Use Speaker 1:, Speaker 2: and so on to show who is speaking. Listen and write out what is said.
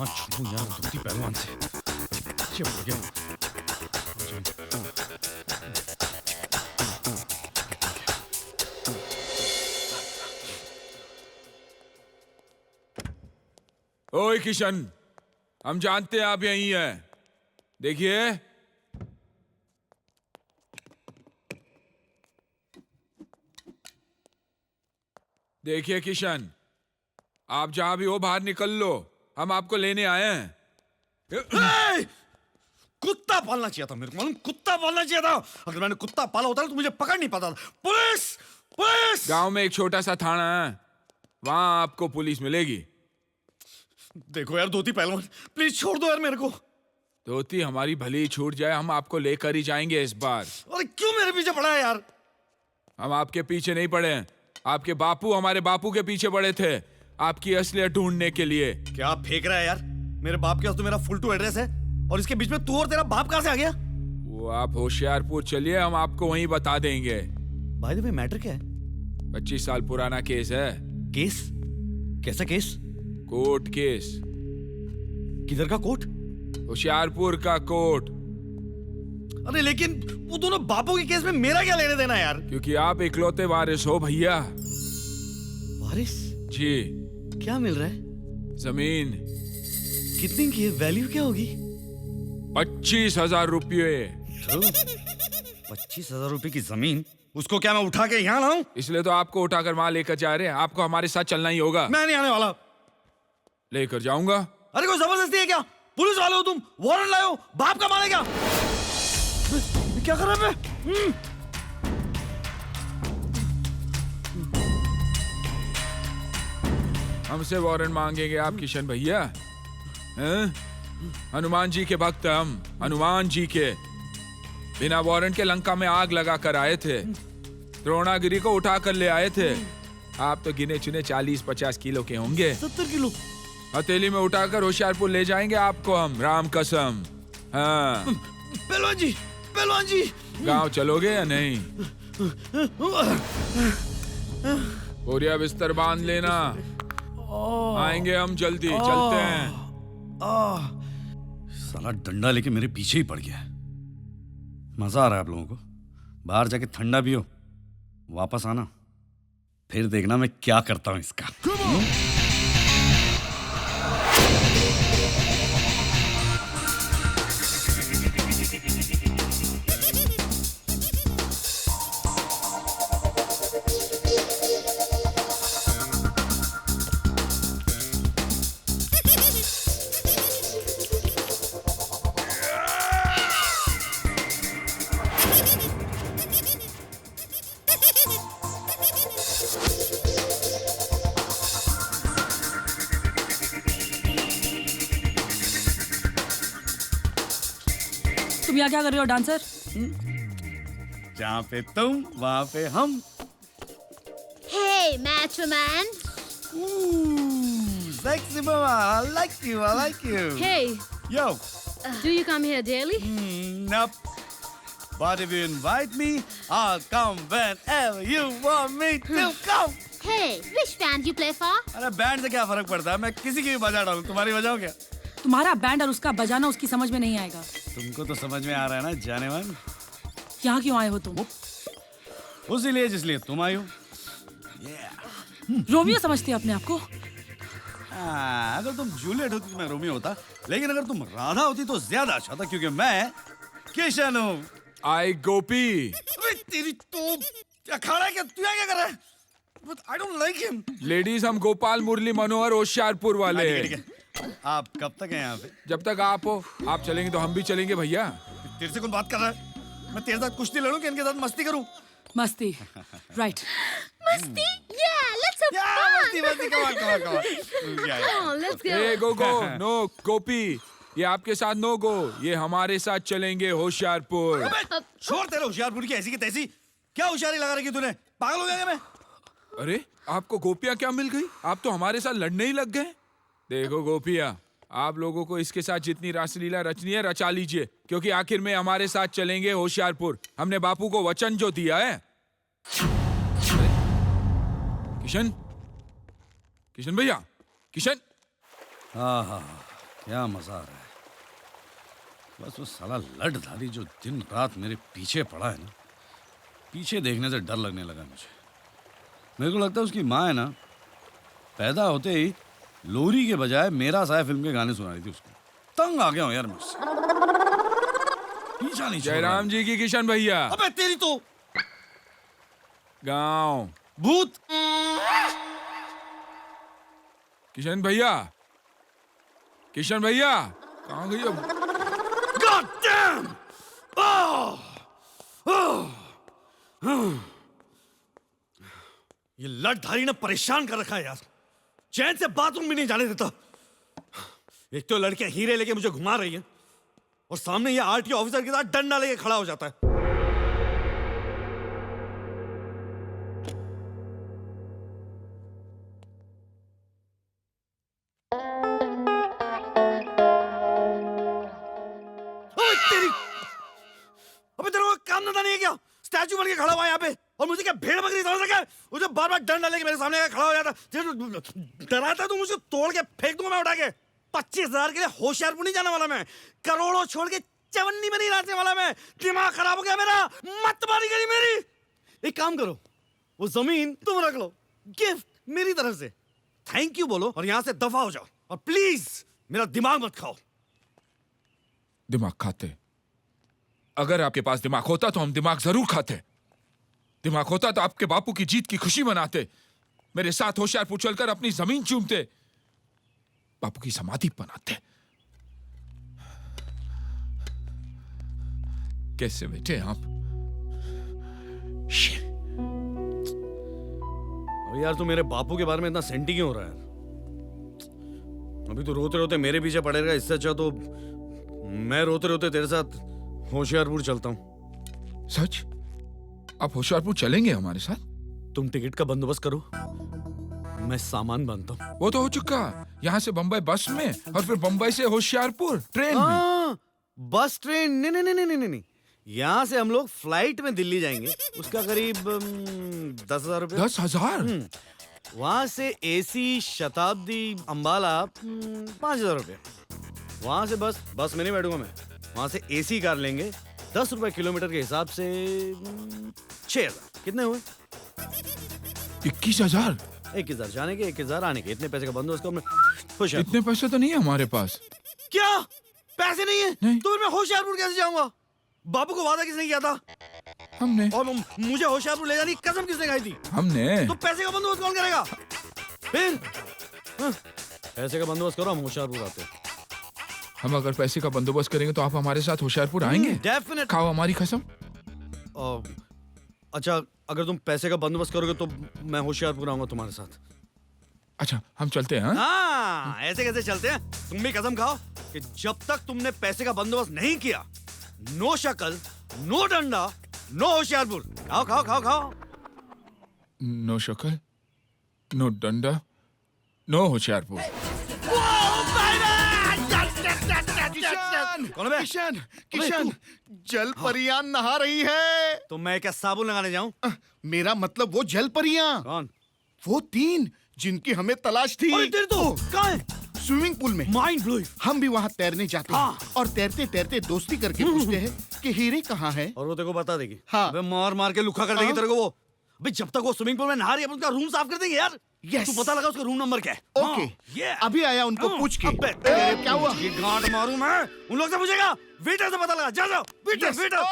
Speaker 1: कहाँ छुपूं यार धोती पहलवान से। ये पड़ गया।
Speaker 2: ओए किशन, हम जानते हैं आप यहीं हैं। देखिए, देखिए किशन, आप जहां भी हो बाहर निकल लो, हम आपको लेने आए हैं।
Speaker 1: कुत्ता पालना चाहिए था मेरे को, मालूम? कुत्ता पालना चाहिए था। अगर मैंने कुत्ता पाला होता तो मुझे पकड़ नहीं पाता था। Police, police!
Speaker 2: गांव में एक छोटा सा थाना है, वहां आपको पुलिस मिलेगी।
Speaker 1: देखो यार धोती पहलवान, प्लीज छोड़ दो यार मेरे को।
Speaker 2: धोती हमारी भली छूट जाए, हम आपको लेकर ही जाएंगे इस बार।
Speaker 1: अरे क्यों मेरे पीछे पड़ा है यार?
Speaker 2: हम आपके पीछे नहीं पड़े हैं, आपके बापू हमारे बापू के पीछे पड़े थे, आपकी असलियत ढूंढने के लिए।
Speaker 1: क्या आप फेंक रहा है यार? मेरे बाप के पास तो मेरा फुल टू एड्रेस है, और इसके बीच में तू और तेरा बाप कहां से आ गया?
Speaker 2: वो आप होशियारपुर चलिए, हम आपको वहीं बता देंगे।
Speaker 1: भाई द वे मैटर क्या है?
Speaker 2: 25 साल पुराना केस है।
Speaker 1: केस? कैसा केस?
Speaker 2: Court case.
Speaker 1: किधर का कोर्ट?
Speaker 2: होशियारपुर का कोर्ट।
Speaker 1: अरे लेकिन वो दोनों बापों के केस में मेरा क्या लेने देना यार?
Speaker 2: क्योंकि आप इकलौते वारिस हो भैया।
Speaker 1: वारिस?
Speaker 2: जी।
Speaker 1: क्या मिल रहा है?
Speaker 2: जमीन।
Speaker 1: कितनी की है? वैल्यू क्या होगी?
Speaker 2: 25,000 रुपये।
Speaker 1: 25,000 रुपए की जमीन? उसको क्या मैं उठा के यहाँ लाऊं?
Speaker 2: इसलिए तो आपको उठाकर वहां लेकर जा रहे हैं, आपको हमारे साथ चलना ही होगा।
Speaker 1: मैं नहीं आने वाला।
Speaker 2: लेकर जाऊंगा।
Speaker 1: अरे कोई जबरदस्ती है क्या? पुलिस वाले हो तुम, वारंट लाए हो, बाप का मारे क्या? क्या कर रहा है?
Speaker 2: हमसे वारंट मांगेंगे आप किशन भैया? हैं? हनुमान जी के भक्त हम, हनुमान जी के। बिना वारंट के लंका में आग लगा कर आए थे, द्रोणागिरी को उठा कर ले आए थे। आप तो गिने चुने 40-50 किलो के होंगे।
Speaker 1: 70 किलो?
Speaker 2: हथेली में उठाकर होशियारपुर ले जाएंगे आपको हम, राम कसम। हाँ।
Speaker 1: पहलवान जी, पहलवान जी!
Speaker 2: गांव चलोगे या नहीं? बोरिया बिस्तर बांध लेना, आएंगे हम जल्दी। चलते हैं।
Speaker 1: साला डंडा लेके मेरे पीछे ही पड़ गया। मजा आ रहा है आप लोगों को? बाहर जाके ठंडा पियो, वापस आना, फिर देखना मैं क्या करता हूं इसका।
Speaker 3: तुम यहाँ क्या कर रहे हो डांसर?
Speaker 1: जहाँ पे तुम वहाँ पे हम।
Speaker 4: Hey, macho man.
Speaker 1: Sexy mama, I like you, I like you.
Speaker 4: Hey,
Speaker 1: Yo.
Speaker 4: do you come here daily?
Speaker 1: Nope. But if you invite me, I'll come whenever you want me to come.
Speaker 4: Hey, which band you play for?
Speaker 1: अरे band से क्या फर्क पड़ता है? मैं किसी की भी बजा डालूं, तुम्हारी बजाओ क्या?
Speaker 3: तुम्हारा बैंड और उसका बजाना उसकी समझ में नहीं आएगा।
Speaker 1: तुमको तो समझ में आ रहा है ना जाने मन?
Speaker 3: यहाँ क्यों आए हो तुम?
Speaker 1: उसी लिए जिसलिए तुम आई हो।
Speaker 3: रोमियो समझते हो अपने आप को?
Speaker 1: अगर तुम जूलियट होती तो मैं रोमियो होता, लेकिन अगर तुम राधा होती तो ज्यादा अच्छा था, क्योंकि मैं किशन हूँ।
Speaker 2: आई गोपी।
Speaker 1: अबे तेरी तो क्या खड़ा है? क्या तू यहाँ क्या कर रहा है? But I don't like him.
Speaker 2: Ladies हम गोपाल मुरली मनोहर होशियारपुर वाले।
Speaker 1: ठीक है। आप कब तक हैं यहाँ पे?
Speaker 2: जब तक आप हो। आप चलेंगे तो हम भी चलेंगे भैया।
Speaker 1: तेरे से कौन बात कर रहा है? मैं तेरे साथ कुश्ती लड़ूं कि इनके साथ मस्ती करूं?
Speaker 3: मस्ती, right?
Speaker 4: Masti? Yeah, let's have fun.
Speaker 1: मस्ती मस्ती, come on, come on, come on.
Speaker 4: Come on, let's go.
Speaker 2: ए गो नो गोपी, ये आपके साथ नो गो, ये हमारे साथ चलेंगे होशियारपुर।
Speaker 1: छोड़ तेरे होशियारपुर की ऐसी की तैसी। क्या होशियारी लगा रखी तूने? पागल हो गया क्या मैं?
Speaker 2: अरे आपको गोपियां क्या मिल गई? आप तो हमारे साथ लड़ने ही लग गए। देखो गोपिया, आप लोगों को इसके साथ जितनी रासलीला रचनी है रचा लीजिए, क्योंकि आखिर में हमारे साथ चलेंगे होशियारपुर। हमने बापू को वचन जो दिया है। किशन, किशन भैया, किशन।
Speaker 1: क्या मजा आ रहा है। बस वो साला लठधारी जो दिन रात मेरे पीछे पड़ा है ना, पीछे देखने से डर लगने लगा मुझे। मेरे को लगता है उसकी माँ है ना, पैदा होते ही लोरी के बजाय मेरा साया फिल्म के गाने सुना रही थी उसको। तंग आ गया हूँ यार मुझसे, पीछा नहीं छोड़ रहा।
Speaker 2: जयराम जी की किशन भैया।
Speaker 1: अबे तेरी तो
Speaker 2: गांव।
Speaker 1: भूत।
Speaker 2: किशन भैया, किशन भैया कहाँ गई अब?
Speaker 1: God damn! ये लठधारी ने परेशान कर रखा है यार, चैन से बाथरूम भी नहीं जाने देता। एक तो लड़के हीरे लेके मुझे घुमा रही है और सामने ये आरटीओ ऑफिसर के साथ डंडा लेके खड़ा हो जाता है। ओए तेरी, अबे तेरे को काम धंधा नहीं है क्या? स्टैचू बन के खड़ा हुआ है यहाँ पे और मुझे क्या भेड़ बकरी समझ रखा है? मुझे बार बार डंडा लेके मेरे सामने खड़ा हो जाता। डराता तो मुझे तोड़ के फेंक दूंगा मैं उठा के। 25,000 के लिए होशियारपुर नहीं जाने वाला मैं, करोड़ों छोड़ के चवन्नी में नहीं नाचने वाला मैं। दिमाग खराब हो गया मेरा, मत मारी गई मेरी। एक काम करो, वो जमीन तुम रख लो, गिफ्ट मेरी तरफ से। थैंक यू बोलो और यहाँ से दफा हो जाओ और प्लीज मेरा दिमाग मत खाओ।
Speaker 2: दिमाग खाते? अगर आपके पास दिमाग होता तो हम दिमाग जरूर खाते। दिमाग होता तो आपके बापू की जीत की खुशी मनाते, मेरे साथ होशियारपुर चलकर अपनी जमीन चूमते, बापू की समाधि बनाते। कैसे बैठे आप?
Speaker 1: अबे यार तू मेरे बापू के बारे में इतना सेंटी क्यों हो रहा है? अभी तो रोते रोते मेरे पीछे पड़ेगा, इससे अच्छा तो मैं रोते रोते तेरे साथ होशियारपुर चलता हूँ।
Speaker 2: सच? आप होशियारपुर चलेंगे हमारे साथ?
Speaker 1: तुम टिकट का बंदोबस्त करो, मैं सामान बांधता हूँ।
Speaker 2: वो तो हो चुका, यहाँ से बंबई बस में और फिर बंबई से होशियारपुर ट्रेन में।
Speaker 1: बस ट्रेन नहीं नहीं नहीं नहीं नहीं, यहाँ से हम लोग फ्लाइट में दिल्ली जाएंगे, उसका करीब 10,000 रुपये।
Speaker 2: 10,000?
Speaker 1: वहां से एसी शताब्दी अंबाला 5,000 रुपये। वहां से बस में नहीं बैठूंगा मैं, वहां से एसी कार लेंगे, 10 रुपए किलोमीटर के हिसाब से 6,000। कितने हुए?
Speaker 2: 21,000?
Speaker 1: 21,000 जाने के, 21,000 आने के। इतने पैसे का बंदोबस्त करो। खुश है?
Speaker 2: इतने पैसे तो नहीं है हमारे पास।
Speaker 1: क्या पैसे नहीं है?
Speaker 2: नहीं।
Speaker 1: तो फिर मैं होशियारपुर कैसे जाऊंगा? बापू को वादा किसने किया था?
Speaker 2: हमने।
Speaker 1: और मुझे होशियारपुर ले जाने की कसम किसने खाई थी?
Speaker 2: हमने।
Speaker 1: तो पैसे का बंदोबस्त कौन करेगा फिर? पैसे का बंदोबस्त करो, हम होशियारपुर आते हैं।
Speaker 2: हम अगर पैसे का बंदोबस्त करेंगे तो आप हमारे साथ होशियारपुर आएंगे?
Speaker 1: डेफिनेट।
Speaker 2: खाओ हमारी कसम।
Speaker 1: अच्छा, अगर तुम पैसे का बंदोबस्त करोगे तो मैं होशियारपुर आऊंगा तुम्हारे साथ।
Speaker 2: अच्छा हम चलते हैं।
Speaker 1: हाँ, ऐसे कैसे चलते हैं? तुम भी कसम खाओ कि जब तक तुमने पैसे का बंदोबस्त नहीं किया, नो शक्ल, नो डंडा, नो होशियारपुर। खाओ खाओ खाओ खाओ।
Speaker 2: नो शक्ल, नो डंडा, नो होशियारपुर।
Speaker 1: कौन है बे?
Speaker 5: किशन, जल परियां नहा रही है।
Speaker 1: तो मैं क्या साबुन लगाने जाऊं?
Speaker 5: मेरा मतलब वो जल परियां,
Speaker 1: कौन?
Speaker 5: वो 3 जिनकी हमें तलाश थी।
Speaker 1: अरे तेरे तो कहाँ है?
Speaker 5: स्विमिंग पूल में।
Speaker 1: Mind blowing.
Speaker 5: हम भी वहाँ तैरने जाते हैं और तैरते तैरते दोस्ती करके पूछते हैं कि हीरे कहाँ है।
Speaker 1: और वो तेरे को बता देगी।
Speaker 5: हाँ।
Speaker 1: अबे मार मार के लुखा कर देगी तेरे को वो। अबे जब तक वो स्विमिंग पूल में नहा रही है, उसका रूम साफ कर देंगे यार।
Speaker 5: Yes.
Speaker 1: तू पता लगा उसका रूम नंबर क्या है?
Speaker 5: ओके,
Speaker 1: ये
Speaker 5: अभी आया उनको पूछ के।
Speaker 1: अबे
Speaker 5: क्या हुआ?
Speaker 1: ये गांठ मारूं मैं, उन लोग से पूछेगा। वेटर से पता लगा। जा जाओ, वेटर
Speaker 5: Yes.
Speaker 1: वेटर।